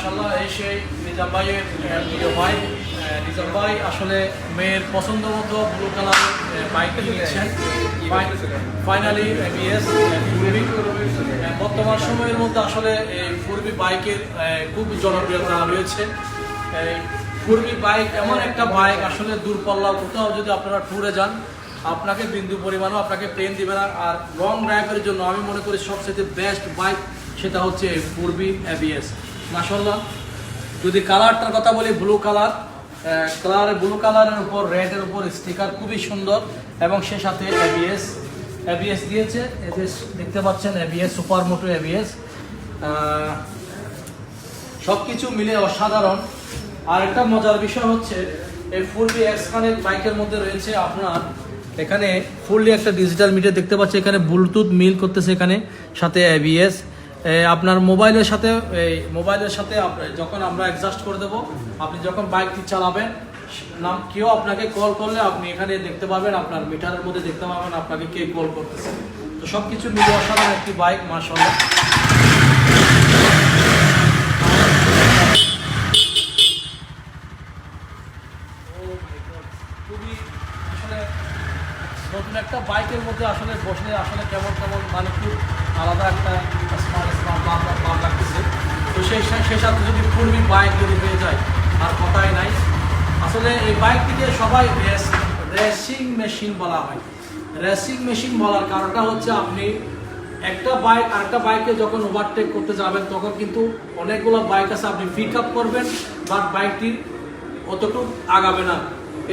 মাশাআল্লাহ এই সেই নিজাম ভাইয়ের প্রিয় ভাই নিজাম ভাই আসলে মেয়ের পছন্দ মতো ব্লু কালারের বাইক নিচ্ছেন ফাইনালি এবিএস বর্তমান সময়ের মধ্যে আসলে এই পূর্বী বাইকের খুব জনপ্রিয়তা রয়েছে। পূর্বী বাইক এমন একটা বাইক আসলে দূরপাল্লা কোথাও যদি আপনারা ট্যুরে যান আপনাকে বিন্দু পরিমাণও আপনাকে পেন দিবে না। আর লং ড্রাইভের জন্য আমি মনে করি সবচেয়ে বেস্ট বাইক সেটা হচ্ছে পূর্বী এবিএস মাশাআল্লাহ। যদি কালারটার কথা বলি ব্লু ব্লু কালারের উপর রেডের উপর স্টিকার খুবই সুন্দর এবং সে সাথে এবিএস দিয়েছে। এবিএস দেখতে পাচ্ছেন এবিএস সুপার মোটো এবিএস সব কিছু মিলে অসাধারণ। আর একটা মজার বিষয় হচ্ছে এই পূর্বী এক্সকানেক্ট বাইকের মধ্যে রয়েছে আপনার এখানে ফুললি একটা ডিজিটাল মিটার দেখতে পাচ্ছি, এখানে ব্লুটুথ মিল করতেছে, এখানে সাথে এবিএস আপনার মোবাইলের সাথে যখন আমরা অ্যাডজাস্ট করে দেবো আপনি যখন বাইকটি চালাবেন কেউ আপনাকে কল করলে আপনি এখানে দেখতে পাবেন, আপনার মিটারের মধ্যে দেখতে পাবেন আপনাকে কে কল করতেছে। তো সব কিছু মিলে অসাধারণ একটি বাইক মাশাআল্লাহ। খুবই আসলে নতুন একটা বাইকের মধ্যে আসলে বসলে আসলে কেমন মানে খুব আলাদা একটা ভাব লাগতেছে। তো সেই সাথে যদি পূর্বী বাইক যদি হয়ে যায় আর কথাই নাই। আসলে এই বাইকটিকে সবাই রেসিং মেশিন বলা হয়। রেসিং মেশিন বলার কারণটা হচ্ছে আপনি একটা বাইক আরেকটা বাইকে যখন ওভারটেক করতে যাবেন তখন কিন্তু অনেকগুলো বাইক আছে আপনি পিক আপ করবেন বাট বাইকটি অতটুকু আগাবে না।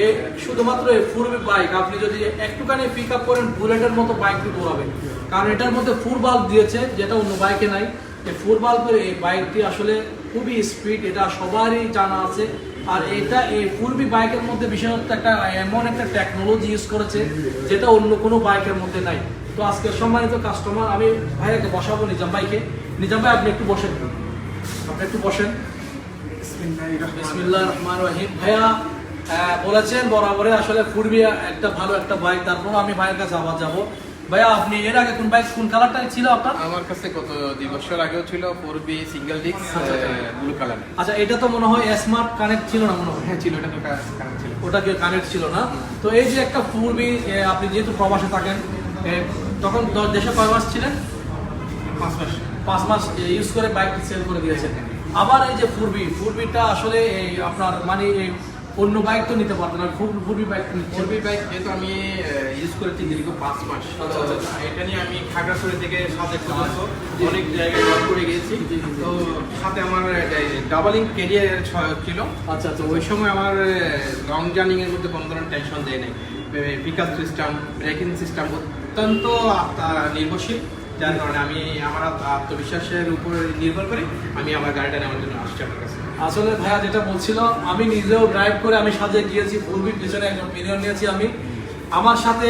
এই শুধুমাত্র এই পূর্বী বাইক আপনি যদি একটুখানি পিক আপ করেন বুলেটের মতো বাইকটি দৌড়াবে, কারণ এটার মধ্যে ফুল বাল্ব দিয়েছে যেটা অন্য বাইকে নাই। এই ফুল বাল্বের এই বাইকটি আসলে খুবই স্পিড, এটা সবারই জানা আছে। আর এটা এই পূর্বী বাইকের মধ্যে বিশেষত একটা এমন একটা টেকনোলজি ইউজ করেছে যেটা অন্য কোনো বাইকের মধ্যে নাই। তো আজকে সম্মানিত কাস্টমার আমি ভাইয়াকে বসাবো নিজাম ভাই আপনি একটু বসেন, বিসমিল্লাহির রহমানির রহিম। ভাইয়া বলেছেন বরাবরে আসলে পূর্বী একটা ভালো একটা বাইক, তারপর আমি ভাইয়ের কাছে আবার যাবো। ভাইয়া আপনি এর আগে কোন কালারটা ছিল আপনার? আমার কাছে গত 2 বছর আগেও ছিল পূর্বী সিঙ্গেল ডিস্ক ব্লু কালার। আচ্ছা, এটা তো মনে হয় স্মার্ট কানেক্ট ছিল না মনে হয়? হ্যাঁ ছিল, এটা তো কানেক্ট ছিল। ওটা কি কানেক্ট ছিল না? তো এই যে একটা পূর্বী আপনি যেহেতু প্রবাসে থাকেন তখন দেশে কয় মাস ছিলেন? 5 মাস ইউজ করে বাইকটি সেল করে দিয়েছেন। আবার এই যে পূর্বীটা আসলে এই আপনার মানে এই অন্য বাইক তো নিতে পারতেন না, পূর্বী বাইক যেহেতু আমি ইউজ করেছি দীর্ঘ 5 মাস। এটা নিয়ে আমি খাগড়াছড়ি থেকে সাথে অনেক জায়গায় জব করে গিয়েছি। তো সাথে আমার ডাবলিং ক্যারিয়ার ছিল। আচ্ছা, ওই সময় আমার লং জার্নিং এর মধ্যে কোনো ধরনের টেনশন দেয় নাই। পিকআপ সিস্টেম, ব্রেকিং সিস্টেম অত্যন্ত নির্ভরশীল, যার কারণে আমি আমার আত্মবিশ্বাসের উপর নির্ভর করে আমি আমার গাড়িটা নেওয়ার জন্য আসছি আপনার কাছে। আসলে ভাইয়া যেটা বলছিল আমি নিজেও ড্রাইভ করে আমি সাজে গিয়েছি, পূর্বীর পিছনে একজন মিলিয়ন নিয়েছি আমি। আমার সাথে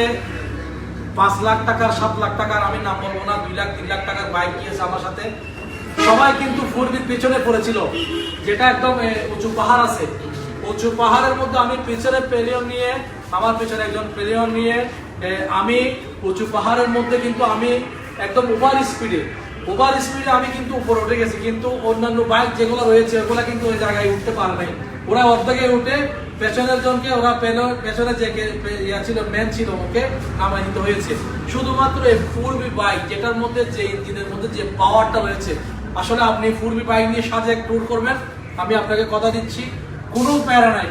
5 লাখ টাকার 7 লাখ টাকার আমি নাম বলবো না, 2 লাখ 3 লাখ টাকার বাইক গিয়েছে আমার সাথে। সবাই কিন্তু পূর্বীর পেছনে পড়েছিল, যেটা একদম উঁচু পাহাড় আছে, উঁচু পাহাড়ের মধ্যে আমি পিছনে পেলিয়ন নিয়ে আমার পেছনে একজন পেলিয়ন নিয়ে আমি উঁচু পাহাড়ের মধ্যে কিন্তু আমি একদম ওভার স্পিডে আমি কিন্তু উপরে উঠে গেছি। কিন্তু অন্যান্য বাইক যেগুলো রয়েছে ওগুলো কিন্তু ওই জায়গায় উঠতে পারে নাই। ওরা অর্ধেকে উঠে পেছনের জনকে পেছনে যে ছিল ম্যান ছিল ওকে নামাই দিতে হয়েছে। শুধুমাত্র এই পূর্বী বাইক যেটার মধ্যে যে ইঞ্জিনের মধ্যে যে পাওয়ারটা রয়েছে, আসলে আপনি পূর্বী বাইক নিয়ে সাজে ট্যুর করবেন, আমি আপনাকে কথা দিচ্ছি কোনো প্যারা নাই,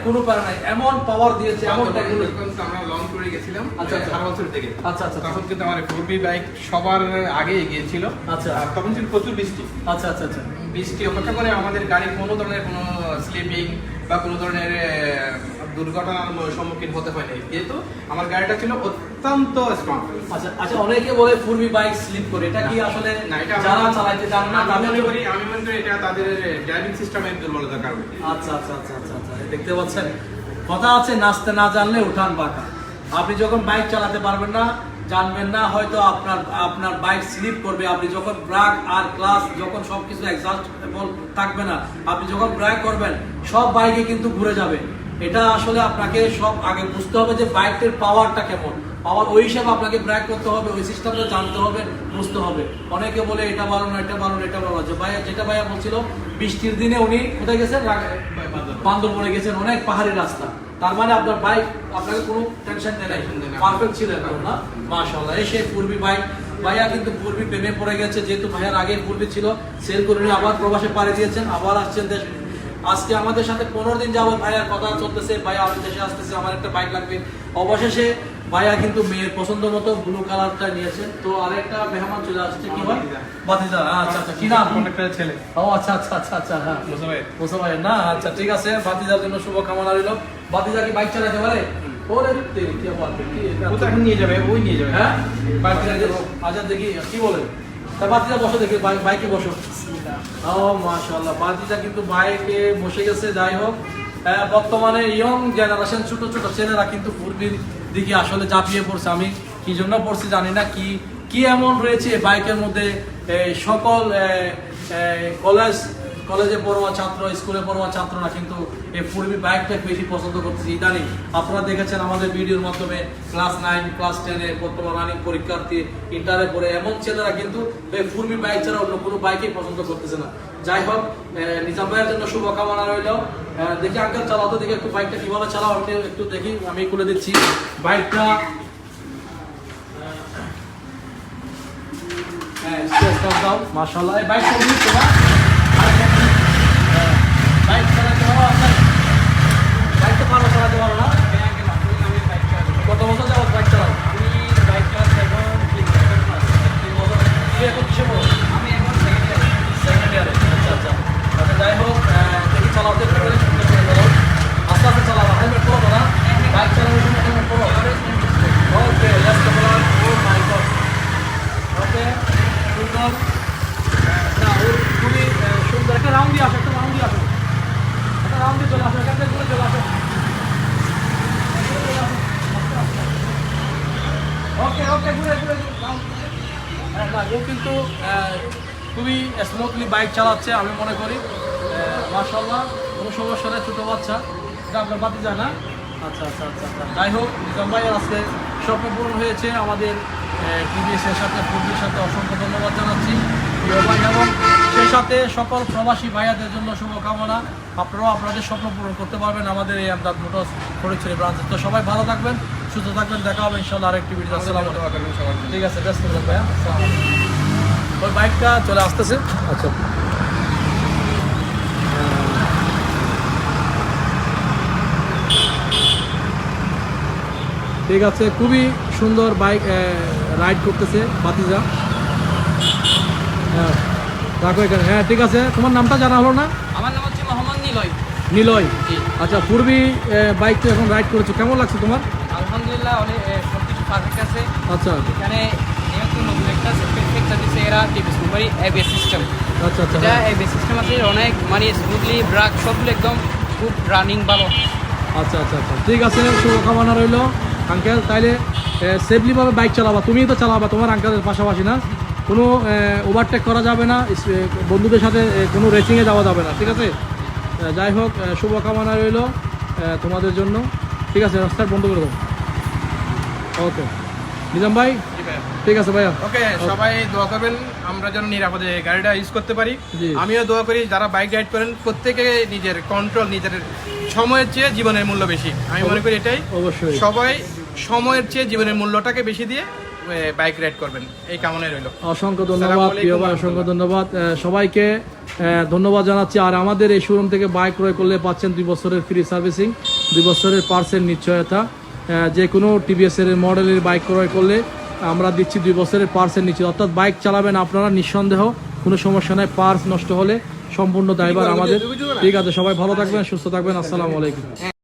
এমন পাওয়ার দিয়েছে, এমন টেকনোলজি। আমরা লং ট্যুরে গেছিলাম খাগড়াছড়ি থেকে। আচ্ছা, তখন কিন্তু আমার পূর্বী বাইক সবার আগে এগিয়ে ছিল। আচ্ছা, আর তখন ছিল প্রচুর বৃষ্টি। আচ্ছা, বৃষ্টি অপেক্ষা করে আমাদের গাড়ি কোনো ধরনের কোনো স্লিপিং বা কোনো ধরনের দুর্ঘটনার সম্মুখীন হতে হয়নি, যেহেতু আমার গাড়িটা ছিল অত্যন্ত স্ট্রং। আচ্ছা, অনেকে বলে পূর্বী বাইক স্লিপ করে, এটা কি আসলে না? এটা যারা চালাইতে জানে না আমি মনে করি এটা তাদের ড্রাইভিং সিস্টেমের দুর্বলতার কারণে। আচ্ছা, দেখতে পাচ্ছেন কথা আছে নাচতে না জানলে উঠান বাঁকা। আপনি যখন বাইক চালাতে পারবেন না, জানবেন না, হয়তো আপনার বাইক স্লিপ করবে। আপনি যখন ব্রেক আর ক্লাচ যখন সবকিছু অ্যাডজাস্টেবল থাকবে না, আপনি যখন ব্রেক করবেন সব বাইকে কিন্তু ঘুরে যাবে। এটা আসলে আপনাকে সব আগে বুঝতে হবে যে বাইকটির পাওয়ারটা কেমন। আবার ওই হিসাবে আপনাকে ব্র্যাক করতে হবে, ওই সিস্টেমটা জানতে হবে, বুঝতে হবে। অনেকে বলে এটা ভালো না, এটা ভালো না, এটা ভালো না। যে ভাইয়া যেটা ভাইয়া বলছিল, বৃষ্টির দিনে উনি কোথায় গেছেন? বান্দরবনে গেছেন, অনেক পাহাড়ি রাস্তা। তার মানে আপনার বাইক আপনাকে কোনো টেনশন দেয় নাই, পারফেক্ট ছিল এখন না? মাশাআল্লাহ। এই সেই পূর্বী বাইক। ভাইয়া কিন্তু পূর্বী প্রেমে পড়ে গেছে, যেহেতু ভাইয়ার আগে পূর্বী ছিল, সেল করে নিয়ে আবার প্রবাসে পাড়ি দিয়েছেন, আবার আসছেন দেশে। আজকে আমাদের সাথে 15 দিন যাবত ভাইয়ার কথা চলতেছে, ভাইয়া আমি দেশে আসতেছে, আমার একটা বাইক লাগবে। অবশেষে ভাইয়া কিন্তু মেয়ের পছন্দ মতো ব্লু কালারটা নিয়েছেন। তো আরেকটা মেহমান চলে আসছে, কি হয়? বাতিজা। আচ্ছা আচ্ছা, কি নাম? একটা ছেলে। ও আচ্ছা আচ্ছা আচ্ছা আচ্ছা, হ্যাঁ মুসাফির। মুসা ভাই না? আচ্ছা ঠিক আছে, বাতিজার জন্য শুভকামনা রইল। বাতিজা কি বাইক চালাতে পারে? ওরে তেরি, কি বলবে, কি এটা? ও তো এখন নিয়ে যাবে, ওই নিয়ে যাবে। হ্যাঁ বাইক চালাতে। আচ্ছা দেখি কি বলে। তা বাতিজা বসো, দেখি বাইকে বসো। ও মাশাআল্লাহ, বাতিজা কিন্তু বাইকে বসে গেছে। যাই হোক, বর্তমানে ইয়ং জেনারেশন ছোট ছোট ছেলেরা কিন্তু পূর্বীর দিকে আসলে ঝাঁপিয়ে পড়ছে। আমি কি জন্য পড়ছি জানি না, কি এমন রয়েছে বাইকের মধ্যে। সকল কলেজে পড়ুয়া ছাত্র, স্কুলে পড়ুয়া ছাত্ররা কিন্তু এই পূর্বী বাইকটা বেশি পছন্দ করতেছে ইদানিং। আপনারা দেখেছেন আমাদের ভিডিওর মাধ্যমে ক্লাস 9, ক্লাস 10 বর্তমান রানিং পরীক্ষার্থী, ইন্টারে পড়ে এমন ছেলেরা কিন্তু এই পূর্বী বাইক ছাড়া অন্য কোনো বাইকই পছন্দ করতেছে না। যাই হোক, নিজাম ভাইয়ের জন্য শুভকামনা রইল। দেখি আঙ্কেল চালাও তো, দেখি একটু বাইকটা কিভাবে চালাও, আমি একটু দেখি। আমি খুলে দিচ্ছি বাইকটা। হ্যাঁ, স্পেস দাও। মাশাআল্লাহ, এই বাইক কমপ্লিট তো না? বাইক চালাতে পারো আপনার? বাইক তো ভালো চালাতে পারো না? কত বছর যাবত বাইক চালাও? আমি বাইক চালাচ্ছি এখন 3 বছর। তুমি এখন কিসে পড়ো? আমি এখন সেকেন্ড ইয়ারে। সেকেন্ড ইয়ারে। আচ্ছা আচ্ছা আচ্ছা, যাই হোক, দেখি চালাতে পারো, সুন্দর করে চালাও। আস্তে আস্তে চালাবা, হেলমেট পরো না? বাইক চালানোর সময় হেলমেট পরো। ওকে, let's go. O my god. ওকে, সুন্দর। না, ওর খুবই সুন্দর। একটা রাউন্ড দিয়ে আসো, একটা রাউন্ড দিয়ে আসো, একটা রাউন্ড দিয়ে চলে আসো, এখান থেকে ঘুরে চলে আসো। ওকে ওকে, ঘুরে ঘুরে round। না, ও কিন্তু খুবই স্মুথলি বাইক চালাচ্ছে আমি মনে করি। মাশাআল্লাহ, কোনো সমস্যা নেই, ছোটো বাচ্চা। এটা আপনার বাতি যায় না? আচ্ছা আচ্ছা আচ্ছা আচ্ছা। যাই হোক, নিজাম ভাইয়ের আজকে স্বপ্ন পূরণ হয়েছে। আমাদের টিভিএসের সাথে, পূর্বের সাথে অসংখ্য ধন্যবাদ জানাচ্ছি প্রিয় ভাই, এবং সেই সাথে সকল প্রবাসী ভাইয়াদের জন্য শুভকামনা। আপনারাও আপনাদের স্বপ্ন পূরণ করতে পারবেন আমাদের এই আমদাদ মোটরস ফরিদপুর ব্রাঞ্চে। তো সবাই ভালো থাকবেন, সুস্থ থাকবেন, দেখা হবে ইনশাআল্লাহ আরেকটি ভিডিও। আসসালামু আলাইকুম। ঠিক আছে, ব্যস্ত থাকবেন ভাইয়া। আসসালামু আলাইকুম। ওই বাইকটা চলে আসতেছে। আচ্ছা, ঠিক আছে, খুবই সুন্দর বাইক রাইড করতেছে বাতিজা। হ্যাঁ, রাখো এখানে। হ্যাঁ ঠিক আছে, তোমার নামটা জানা হলো না? আমার নাম হচ্ছে মোহাম্মদ নিলয়। নিলয়। জি। আচ্ছা, পূর্বী বাইক তো এখন রাইড করেছো, কেমন লাগছে তোমার? আলহামদুলিল্লাহ, অনেক সব কিছু পারফেক্ট আছে। আচ্ছা এখানে যেহেতু নতুন একটা ফিকচার দিচ্ছে এরা, টিভিএস কোম্পানি এবিএস সিস্টেম। আচ্ছা আচ্ছা, এটা হ্যাঁ। এবিএস সিস্টেম আছে, অনেক মানে স্মুথলি ব্রেক সবগুলো একদম খুব রানিং ভালো। আচ্ছা আচ্ছা আচ্ছা, ঠিক আছে, শুভকামনা রইলো আঙ্কেল। তাইলে সেফলিভাবে বাইক চালাবা, তুমিই তো চালাবা তোমার আঙ্কেলের পাশাপাশি না? কোনো ওভারটেক করা যাবে না, বন্ধুদের সাথে কোনো রেসিংয়ে যাওয়া যাবে না, ঠিক আছে? যাই হোক, শুভকামনা রইলো তোমাদের জন্য। ঠিক আছে, রাস্তার বন্ধ করে দাও। ওকে নিজাম ভাই, ঠিক আছে ভাইয়া। ওকে, সবাই দোয়া করবেন আমরা যেন নিরাপদে গাড়িটা ইউজ করতে পারি। জি। আমিও দোয়া করি যারা বাইক রাইড করেন প্রত্যেকে নিজের কন্ট্রোল, নিজের সময়ের চেয়ে জীবনের মূল্য বেশি। আমি মনে করি এটাই, অবশ্যই সবাই সময়ের চেয়ে জীবনের মূল্যটাকে বেশি দিয়ে বাইক রাইড করবেন, এই কামনাই রইল। অসংখ্য ধন্যবাদ আসসালামু প্রিয় ভাই, আলাইকুম। অসংখ্য ধন্যবাদ সবাইকে, ধন্যবাদ জানাচ্ছি। আর আমাদের এই শোরুম থেকে বাইক ক্রয় করলে পাচ্ছেন 2 বছরের ফ্রি সার্ভিসিং, 2 বছরের পার্সের নিশ্চয়তা। যে কোনো টিভিএসের মডেলের বাইক ক্রয় করলে আমরা দিচ্ছি 2 বছরের পার্সের নিশ্চয়, অর্থাৎ বাইক চালাবেন আপনারা নিঃসন্দেহ, কোনো সমস্যা নাই। পার্স নষ্ট হলে সম্পূর্ণ দায়ভার আমাদের। ঠিক আছে, সবাই ভালো থাকবেন, সুস্থ থাকবেন। আসসালামু আলাইকুম।